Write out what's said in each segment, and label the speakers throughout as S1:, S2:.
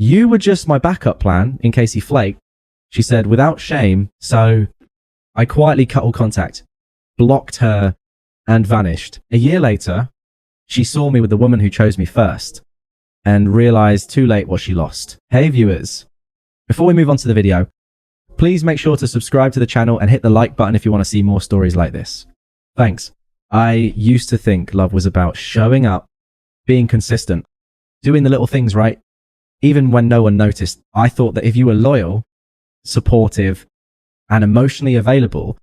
S1: You were just my backup plan in case he flaked, she said without shame, so I quietly cut all contact, blocked her, and vanished. A year later, she saw me with the woman who chose me first, and realized too late what she lost. Hey viewers, before we move on to the video, please make sure to subscribe to the channel and hit the like button if you want to see more stories like this. Thanks. I used to think love was about showing up, being consistent, doing the little things right, even when no one noticed. I thought that if you were loyal, supportive, and emotionally available,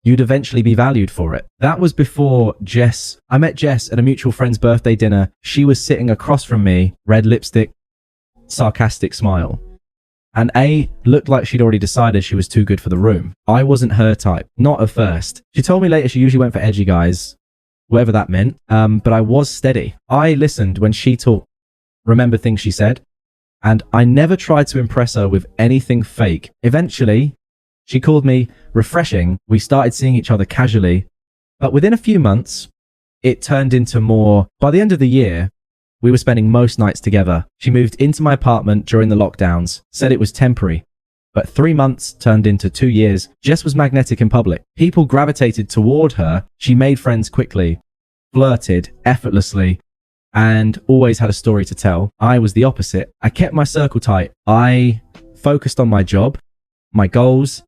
S1: you'd eventually be valued for it. That was before Jess. I met Jess at a mutual friend's birthday dinner. She was sitting across from me, red lipstick, sarcastic smile. And A looked like she'd already decided she was too good for the room. I wasn't her type, not at first. She told me later she usually went for edgy guys, whatever that meant, but I was steady. I listened when she talked, remembered things she said, and I never tried to impress her with anything fake. Eventually, she called me refreshing. We started seeing each other casually, but within a few months, it turned into more. By the end of the year, we were spending most nights together. She moved into my apartment during the lockdowns, said it was temporary, but 3 months turned into 2 years. Jess was magnetic in public. People gravitated toward her. She made friends quickly, flirted effortlessly, and always had a story to tell. I was the opposite. I kept my circle tight. I focused on my job, my goals,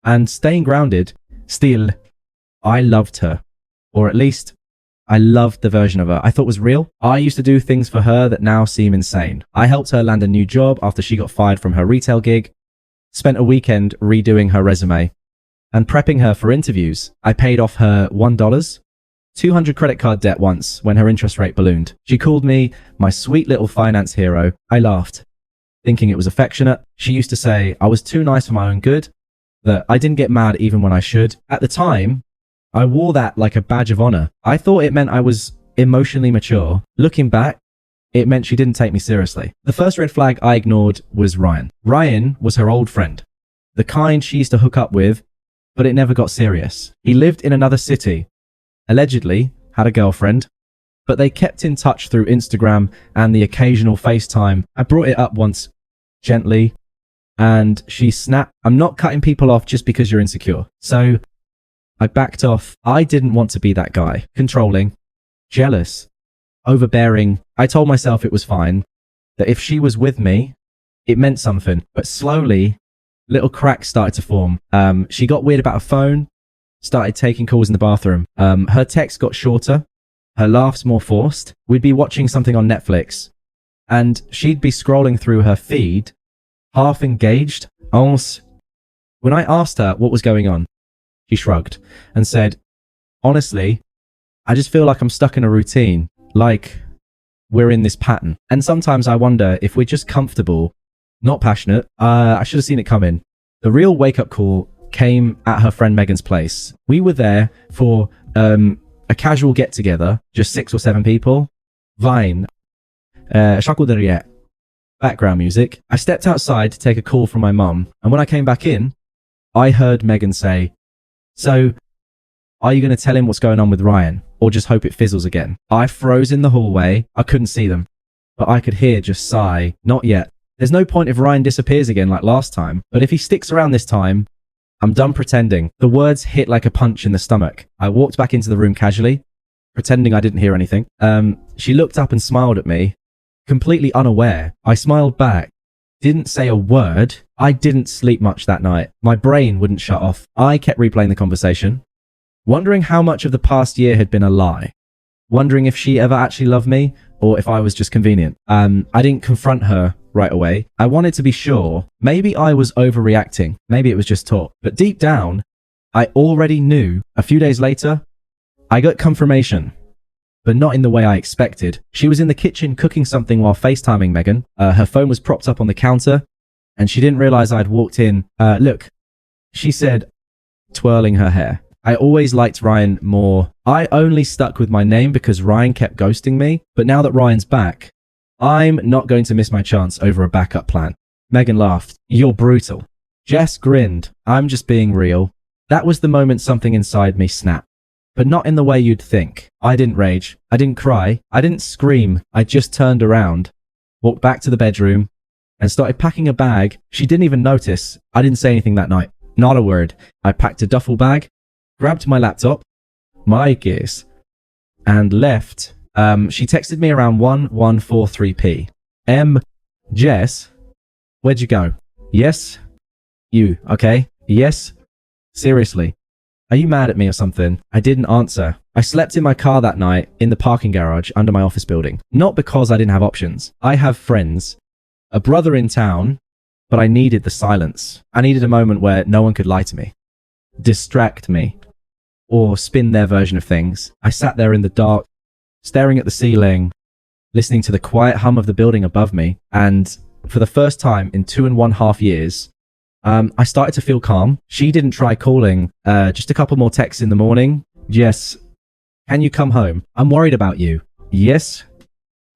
S1: and staying grounded. Still, I loved her, or at least I loved the version of her I thought was real. I used to do things for her that now seem insane. I helped her land a new job after she got fired from her retail gig, spent a weekend redoing her resume, and prepping her for interviews. I paid off her $1, 200 credit card debt once when her interest rate ballooned. She called me my sweet little finance hero. I laughed, thinking it was affectionate. She used to say I was too nice for my own good, that I didn't get mad even when I should. At the time, I wore that like a badge of honor. I thought it meant I was emotionally mature. Looking back, it meant she didn't take me seriously. The first red flag I ignored was Ryan. Ryan was her old friend, the kind she used to hook up with, but it never got serious. He lived in another city, allegedly had a girlfriend, but they kept in touch through Instagram and the occasional FaceTime. I brought it up once, gently, and she snapped, "I'm not cutting people off just because you're insecure." So I backed off. I didn't want to be that guy. Controlling, jealous, overbearing. I told myself it was fine, that if she was with me, it meant something. But slowly, little cracks started to form. She got weird about her phone, started taking calls in the bathroom. Her texts got shorter, her laughs more forced. We'd be watching something on Netflix, and she'd be scrolling through her feed, half engaged. When I asked her what was going on, she shrugged and said, "Honestly, I just feel like I'm stuck in a routine, like we're in this pattern. And sometimes I wonder if we're just comfortable, not passionate." I should have seen it coming. The real wake-up call came at her friend Megan's place. We were there for a casual get-together, just 6 or 7 people. Vine, Shakudaria, background music. I stepped outside to take a call from my mum, and when I came back in, I heard Megan say, "So, are you going to tell him what's going on with Ryan, or just hope it fizzles again?" I froze in the hallway. I couldn't see them, but I could hear just sigh, "Not yet. There's no point if Ryan disappears again like last time, but if he sticks around this time, I'm done pretending." The words hit like a punch in the stomach. I walked back into the room casually, pretending I didn't hear anything. She looked up and smiled at me, completely unaware. I smiled back, didn't say a word. I didn't sleep much that night. My brain wouldn't shut off. I kept replaying the conversation, wondering how much of the past year had been a lie, wondering if she ever actually loved me or if I was just convenient. I didn't confront her right away. I wanted to be sure. Maybe I was overreacting. Maybe it was just talk. But deep down, I already knew. A few days later, I got confirmation, but not in the way I expected. She was in the kitchen cooking something while FaceTiming Megan. Her phone was propped up on the counter, and she didn't realize I'd walked in. "Look," she said, twirling her hair. "I always liked Ryan more. I only stuck with my name because Ryan kept ghosting me, but now that Ryan's back, I'm not going to miss my chance over a backup plan." Megan laughed. "You're brutal." Jess grinned. "I'm just being real." That was the moment something inside me snapped, but not in the way you'd think. I didn't rage. I didn't cry. I didn't scream. I just turned around, walked back to the bedroom, and started packing a bag. She didn't even notice. I didn't say anything that night. Not a word. I packed a duffel bag, grabbed my laptop, my gears, and left. She texted me around 1143p. Jess, where'd you go? Yes? You, okay? Yes? Seriously? Are you mad at me or something? I didn't answer. I slept in my car that night in the parking garage under my office building. Not because I didn't have options. I have friends, a brother in town, but I needed the silence. I needed a moment where no one could lie to me, distract me, or spin their version of things. I sat there in the dark, staring at the ceiling, listening to the quiet hum of the building above me, and for the first time in 2.5 years, I started to feel calm. She didn't try calling, just a couple more texts in the morning. Yes. Can you come home? I'm worried about you. Yes.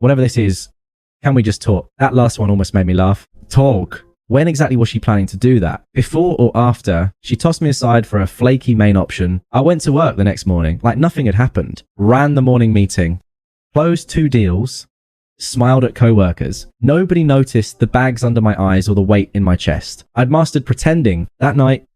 S1: Whatever this is, can we just talk? That last one almost made me laugh. Talk. When exactly was she planning to do that? Before or after? She tossed me aside for a flaky main option. I went to work the next morning, like nothing had happened. Ran the morning meeting. Closed 2 deals. Smiled at co-workers. Nobody noticed the bags under my eyes or the weight in my chest. I'd mastered pretending. That night,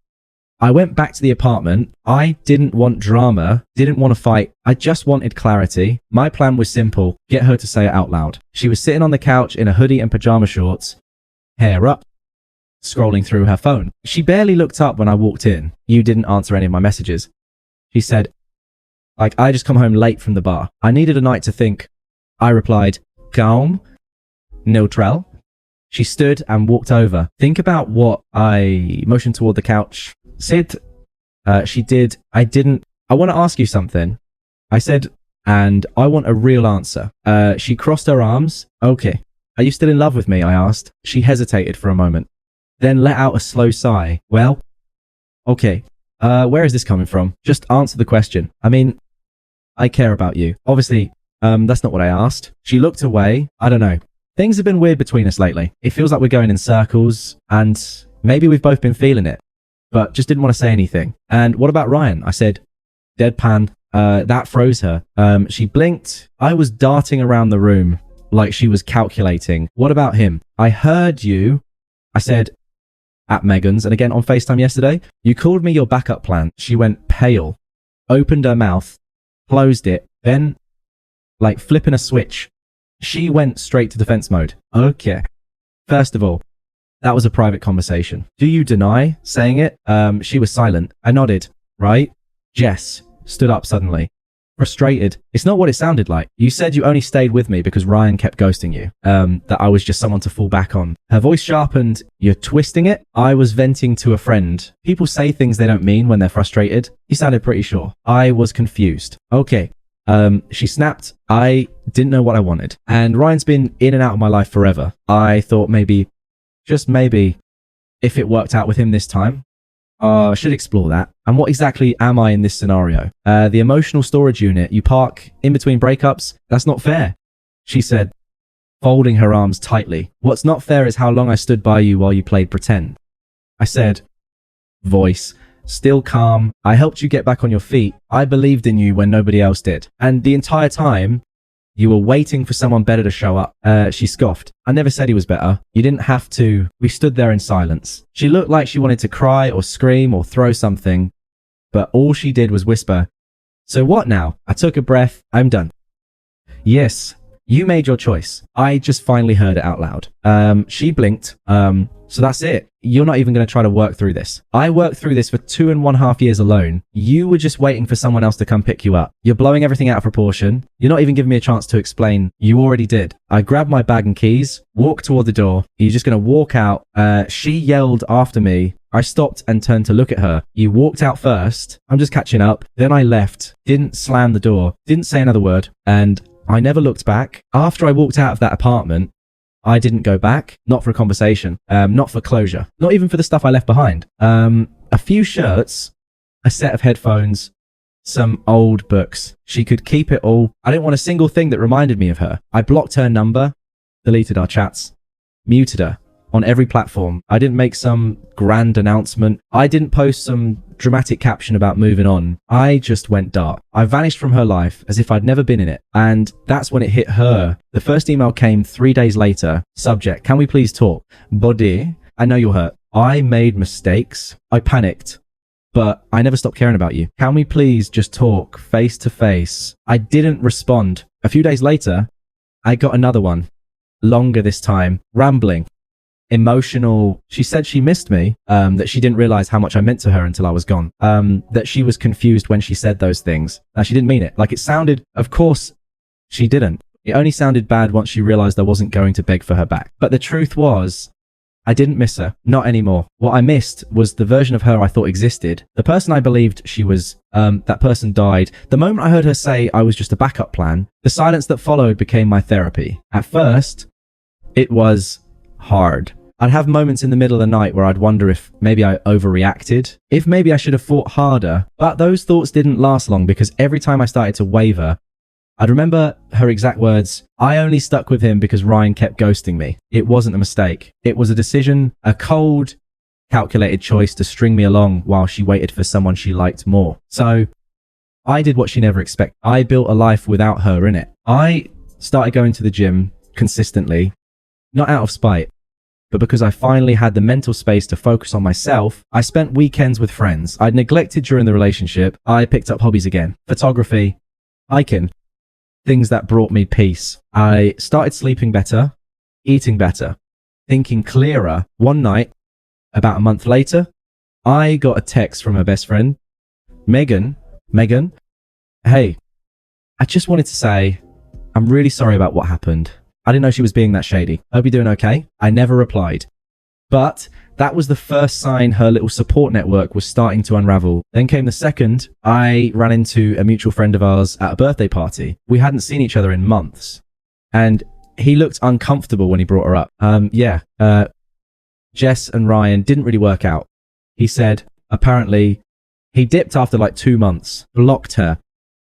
S1: I went back to the apartment. I didn't want drama, didn't want to fight. I just wanted clarity. My plan was simple. Get her to say it out loud. She was sitting on the couch in a hoodie and pajama shorts, hair up, scrolling through her phone. She barely looked up when I walked in. You didn't answer any of my messages. She said, I just come home late from the bar. I needed a night to think. I replied, calm, neutral. She stood and walked over. Think about what I motioned toward the couch. Sit. She did. I didn't. I want to ask you something. I said, and I want a real answer. She crossed her arms. Okay. Are you still in love with me? I asked. She hesitated for a moment, then let out a slow sigh. Well, okay. Where is this coming from? Just answer the question. I mean, I care about you. Obviously, that's not what I asked. She looked away. I don't know. Things have been weird between us lately. It feels like we're going in circles, and maybe we've both been feeling it, but just didn't want to say anything. And what about Ryan? I said, deadpan. That froze her. She blinked. I was darting around the room like she was calculating. What about him? I heard you. I said, at Megan's, and again on FaceTime yesterday, you called me your backup plan. She went pale, opened her mouth, closed it, then, like flipping a switch, she went straight to defense mode. Okay. First of all, that was a private conversation. Do you deny saying it? She was silent. I nodded. Right? Jess stood up suddenly, frustrated. It's not what it sounded like. You said you only stayed with me because Ryan kept ghosting you. That I was just someone to fall back on. Her voice sharpened. You're twisting it? I was venting to a friend. People say things they don't mean when they're frustrated. You sounded pretty sure. I was confused. Okay. She snapped. I didn't know what I wanted. And Ryan's been in and out of my life forever. I thought maybe, just maybe, if it worked out with him this time, I should explore that. And what exactly am I in this scenario? The emotional storage unit you park in between breakups? That's not fair, she said, folding her arms tightly. What's not fair is how long I stood by you while you played pretend. I said, voice still calm. I helped you get back on your feet. I believed in you when nobody else did. And the entire time, you were waiting for someone better to show up. She scoffed. I never said he was better. You didn't have to. We stood there in silence. She looked like she wanted to cry or scream or throw something, but all she did was whisper, so what now? I took a breath. I'm done. Yes, you made your choice. I just finally heard it out loud. She blinked. So that's it. You're not even going to try to work through this. I worked through this for 2.5 years alone. You were just waiting for someone else to come pick you up. You're blowing everything out of proportion. You're not even giving me a chance to explain. You already did. I grabbed my bag and keys, walked toward the door. You're just going to walk out. She yelled after me. I stopped and turned to look at her. You walked out first. I'm just catching up. Then I left. Didn't slam the door. Didn't say another word. And I never looked back. After I walked out of that apartment, I didn't go back, not for a conversation, not for closure, not even for the stuff I left behind. A few shirts, a set of headphones, some old books. She could keep it all. I didn't want a single thing that reminded me of her. I blocked her number, deleted our chats, muted her on every platform. I didn't make some grand announcement. I didn't post some dramatic caption about moving on, I just went dark. I vanished from her life as if I'd never been in it. And that's when it hit her. The first email came 3 days later. Subject, can we please talk? Body, I know you're hurt. I made mistakes. I panicked. But I never stopped caring about you. Can we please just talk face to face? I didn't respond. A few days later, I got another one. Longer this time. Rambling. Emotional. She said she missed me, that she didn't realize how much I meant to her until I was gone, that she was confused when she said those things. She didn't mean it. Like, it sounded, of course, she didn't. It only sounded bad once she realized I wasn't going to beg for her back. But the truth was, I didn't miss her. Not anymore. What I missed was the version of her I thought existed. The person I believed she was, that person died. The moment I heard her say I was just a backup plan, the silence that followed became my therapy. At first, it was hard. I'd have moments in the middle of the night where I'd wonder if maybe I overreacted, if maybe I should have fought harder, but those thoughts didn't last long because every time I started to waver, I'd remember her exact words, I only stuck with him because Ryan kept ghosting me. It wasn't a mistake. It was a decision, a cold, calculated choice to string me along while she waited for someone she liked more. So I did what she never expected. I built a life without her in it. I started going to the gym consistently, not out of spite, but because I finally had the mental space to focus on myself. I spent weekends with friends I'd neglected during the relationship. I picked up hobbies again. Photography, hiking, things that brought me peace. I started sleeping better, eating better, thinking clearer. One night, about a month later, I got a text from her best friend, Megan, hey, I just wanted to say, I'm really sorry about what happened. I didn't know she was being that shady. Hope you're doing okay. I never replied. But that was the first sign her little support network was starting to unravel. Then came the second. I ran into a mutual friend of ours at a birthday party. We hadn't seen each other in months. And he looked uncomfortable when he brought her up. Jess and Ryan didn't really work out. He said, apparently, he dipped after like 2 months, blocked her.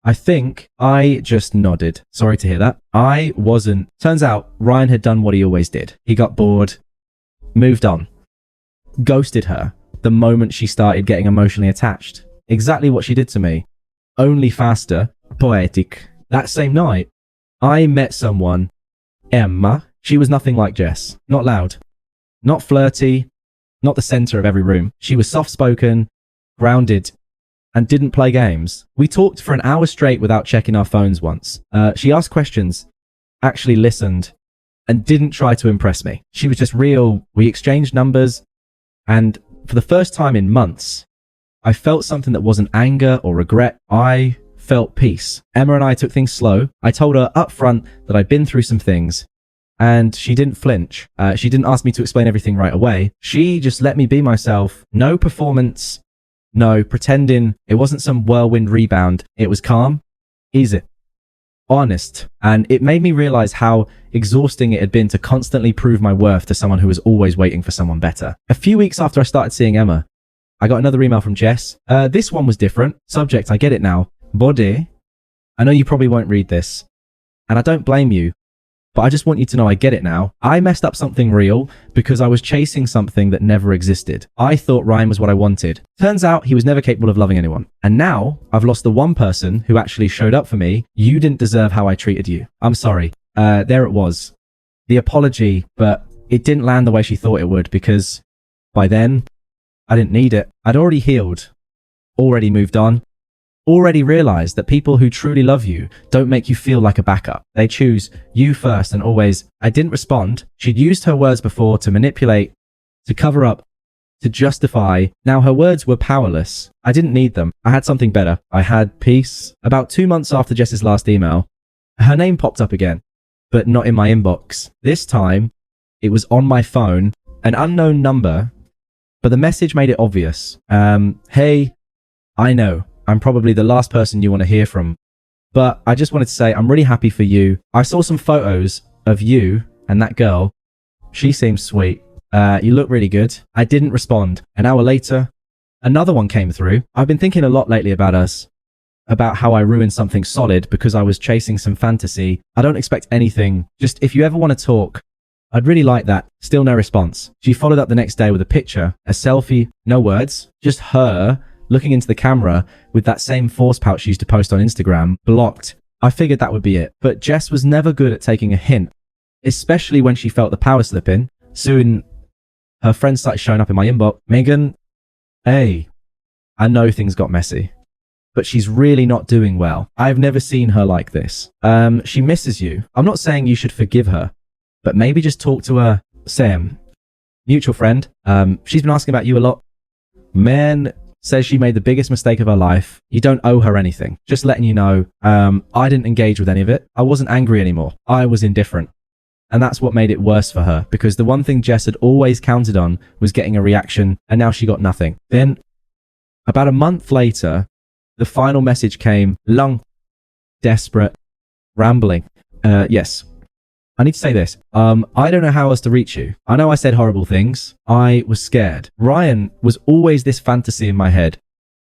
S1: I think I just nodded. Sorry to hear that. I wasn't. Turns out Ryan had done what he always did. He got bored, moved on, ghosted her the moment she started getting emotionally attached. Exactly what she did to me. Only faster. Poetic. That same night, I met someone, Emma. She was nothing like Jess. Not loud, not flirty, not the center of every room. She was soft-spoken, grounded, and didn't play games. We talked for an hour straight without checking our phones once. She asked questions, actually listened, and didn't try to impress me. She was just real. We exchanged numbers, and for the first time in months, I felt something that wasn't anger or regret. I felt peace. Emma and I took things slow. I told her up front that I'd been through some things, and she didn't flinch. She didn't ask me to explain everything right away. She just let me be myself. No performance. No pretending. It wasn't some whirlwind rebound. It was calm, easy, honest. And it made me realize how exhausting it had been to constantly prove my worth to someone who was always waiting for someone better. A few weeks after I started seeing Emma, I got another email from Jess. This one was different. Subject, I get it now. Body, I know you probably won't read this, and I don't blame you, but I just want you to know I get it now. I messed up something real because I was chasing something that never existed. I thought Ryan was what I wanted. Turns out he was never capable of loving anyone. And now I've lost the one person who actually showed up for me. You didn't deserve how I treated you. I'm sorry. There it was. The apology, but it didn't land the way she thought it would because by then I didn't need it. I'd already healed, already moved on. Already realized that people who truly love you don't make you feel like a backup. They choose you first and always. I didn't respond. She'd used her words before to manipulate, to cover up, to justify. Now her words were powerless. I didn't need them. I had something better. I had peace. About 2 months after Jess's last email, her name popped up again, but not in my inbox. This time, it was on my phone, an unknown number, but the message made it obvious. Hey, I know. I'm probably the last person you want to hear from, but I just wanted to say I'm really happy for you. I saw some photos of you and that girl. She seems sweet. You look really good. I didn't respond. An hour later, another one came through. I've been thinking a lot lately about us, about how I ruined something solid because I was chasing some fantasy. I don't expect anything. Just if you ever want to talk, I'd really like that. Still no response. She followed up the next day with a picture, a selfie, no words, just her looking into the camera with that same force pouch she used to post on Instagram, blocked. I figured that would be it. But Jess was never good at taking a hint, especially when she felt the power slipping. Soon, her friends started showing up in my inbox. Megan, hey, I know things got messy, but she's really not doing well. I've never seen her like this. She misses you. I'm not saying you should forgive her, but maybe just talk to her. Sam, mutual friend, she's been asking about you a lot. Man says she made the biggest mistake of her life. You don't owe her anything. Just letting you know, I didn't engage with any of it. I wasn't angry anymore. I was indifferent. And that's what made it worse for her, because the one thing Jess had always counted on was getting a reaction, and now she got nothing. Then, about a month later, the final message came, long, desperate, rambling. Yes. I need to say this. I don't know how else to reach you. I know I said horrible things. I was scared. Ryan was always this fantasy in my head,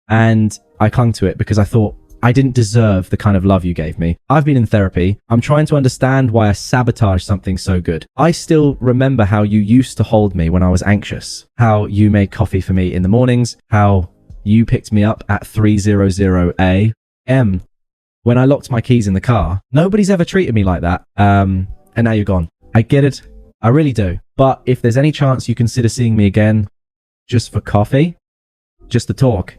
S1: and I clung to it because I thought I didn't deserve the kind of love you gave me. I've been in therapy. I'm trying to understand why I sabotaged something so good. I still remember how you used to hold me when I was anxious, how you made coffee for me in the mornings, how you picked me up at 3:00 a.m. when I locked my keys in the car. Nobody's ever treated me like that. And now you're gone. I get it. I really do. But if there's any chance you consider seeing me again, just for coffee, just to talk,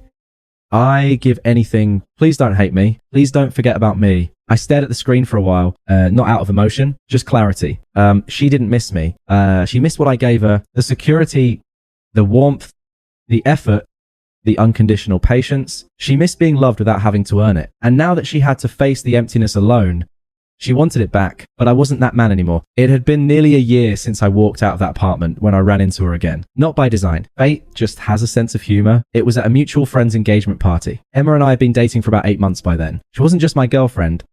S1: I give anything. Please don't hate me. Please don't forget about me. I stared at the screen for a while, not out of emotion, just clarity. She didn't miss me. She missed what I gave her. The security, the warmth, the effort, the unconditional patience. She missed being loved without having to earn it. And now that she had to face the emptiness alone, she wanted it back, but I wasn't that man anymore. It had been nearly a year since I walked out of that apartment when I ran into her again. Not by design. Fate just has a sense of humor. It was at a mutual friend's engagement party. Emma and I had been dating for about 8 months by then. She wasn't just my girlfriend.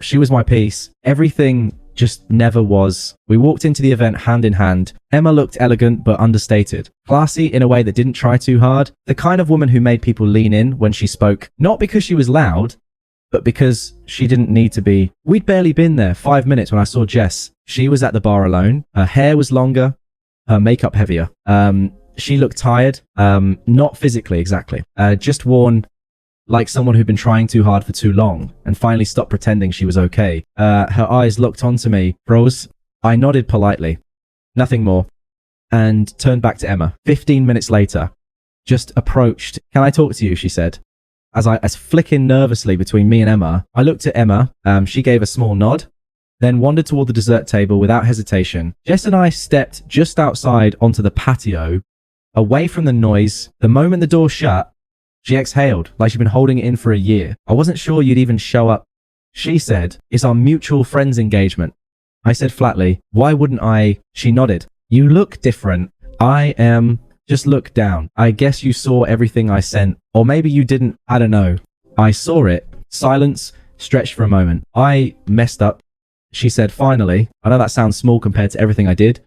S1: She was my piece. Everything just never was. We walked into the event hand in hand. Emma looked elegant but understated. Classy in a way that didn't try too hard. The kind of woman who made people lean in when she spoke, not because she was loud, but because she didn't need to be. We'd barely been there 5 minutes when I saw Jess. She was at the bar alone. Her hair was longer, her makeup heavier. She looked tired, not physically exactly, just worn like someone who'd been trying too hard for too long and finally stopped pretending she was okay. Her eyes looked onto me, froze. I nodded politely, nothing more, and turned back to Emma. 15 minutes later, just approached. Can I talk to you? She said. As flicking nervously between me and Emma, I looked at Emma. She gave a small nod, then wandered toward the dessert table without hesitation. Jess and I stepped just outside onto the patio, away from the noise. The moment the door shut, she exhaled like she'd been holding it in for a year. I wasn't sure you'd even show up. She said, it's our mutual friend's engagement. I said flatly, why wouldn't I? She nodded. You look different. I am. Just look down. I guess you saw everything I sent. Or maybe you didn't. I don't know. I saw it. Silence stretched for a moment. I messed up. She said, finally. I know that sounds small compared to everything I did,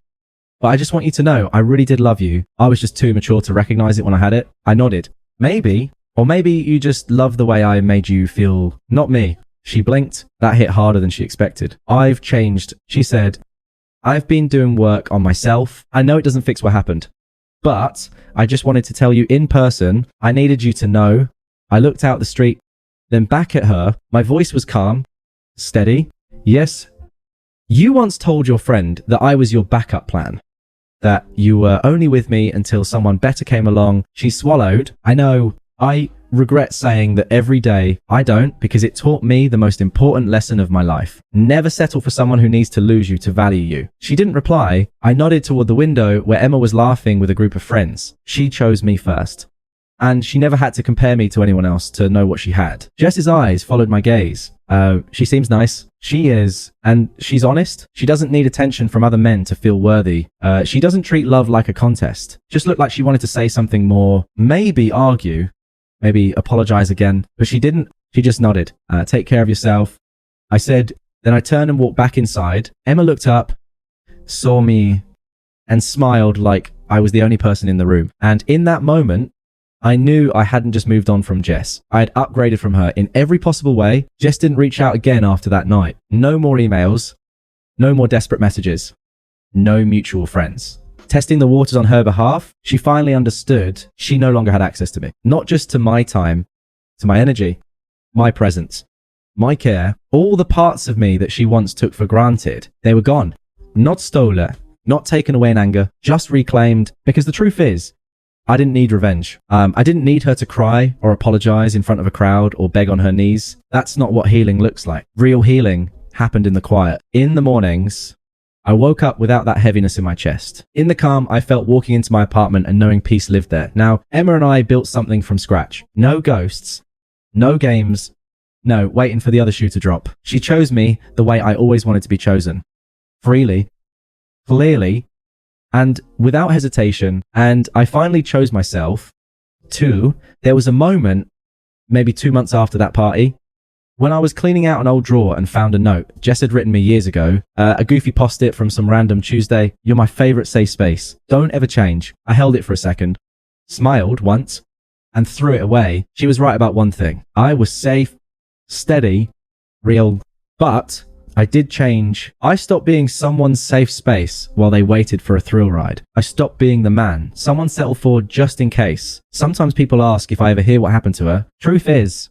S1: but I just want you to know I really did love you. I was just too mature to recognize it when I had it. I nodded. Maybe. Or maybe you just love the way I made you feel. Not me. She blinked. That hit harder than she expected. I've changed. She said, I've been doing work on myself. I know it doesn't fix what happened, but I just wanted to tell you in person, I needed you to know. I looked out the street, then back at her. My voice was calm, steady. Yes, you once told your friend that I was your backup plan, that you were only with me until someone better came along. She swallowed. I know, I regret saying that every day. I don't, because it taught me the most important lesson of my life. Never settle for someone who needs to lose you to value you. She didn't reply. I nodded toward the window where Emma was laughing with a group of friends. She chose me first, and she never had to compare me to anyone else to know what she had. Jess's eyes followed my gaze. She seems nice. She is, and she's honest. She doesn't need attention from other men to feel worthy. She doesn't treat love like a contest. Just looked like she wanted to say something more, maybe argue, maybe apologize again, but she didn't. She just nodded. Take care of yourself, I said. Then I turned and walked back inside. Emma looked up, saw me, and smiled like I was the only person in the room. And in that moment, I knew I hadn't just moved on from Jess. I had upgraded from her in every possible way. Jess didn't reach out again after that night. No more emails, no more desperate messages, no mutual friends. Testing the waters on her behalf, she finally understood she no longer had access to me. Not just to my time, to my energy, my presence, my care, all the parts of me that she once took for granted. They were gone. Not stolen, not taken away in anger, just reclaimed. Because the truth is, I didn't need revenge. I didn't need her to cry or apologize in front of a crowd or beg on her knees. That's not what healing looks like. Real healing happened in the quiet. In the mornings, I woke up without that heaviness in my chest. In the calm, I felt walking into my apartment and knowing peace lived there. Now, Emma and I built something from scratch. No ghosts, no games, no waiting for the other shoe to drop. She chose me the way I always wanted to be chosen. Freely, clearly, and without hesitation. And I finally chose myself. Too, there was a moment, maybe 2 months after that party, when I was cleaning out an old drawer and found a note Jess had written me years ago, a goofy post-it from some random Tuesday. "You're my favorite safe space. Don't ever change." I held it for a second, smiled once, and threw it away. She was right about one thing. I was safe, steady, real, but I did change. I stopped being someone's safe space while they waited for a thrill ride. I stopped being the man someone settled for just in case. Sometimes people ask if I ever hear what happened to her. Truth is,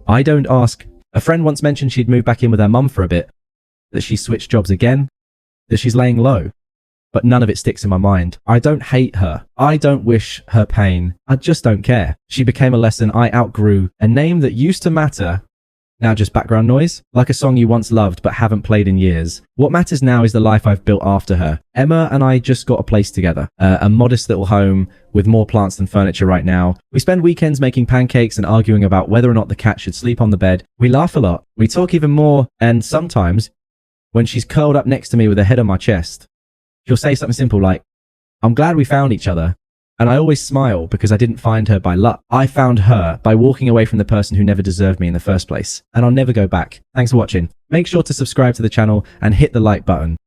S1: I don't ask. A friend once mentioned she'd moved back in with her mum for a bit, that she switched jobs again, that she's laying low. But none of it sticks in my mind. I don't hate her. I don't wish her pain. I just don't care. She became a lesson I outgrew. A name that used to matter, now just background noise, like a song you once loved but haven't played in years. What matters now is the life I've built after her. Emma and I just got a place together, a modest little home with more plants than furniture right now. We spend weekends making pancakes and arguing about whether or not the cat should sleep on the bed. We laugh a lot. We talk even more, and sometimes, when she's curled up next to me with her head on my chest, she'll say something simple like, "I'm glad we found each other." And I always smile because I didn't find her by luck. I found her by walking away from the person who never deserved me in the first place. And I'll never go back. Thanks for watching. Make sure to subscribe to the channel and hit the like button.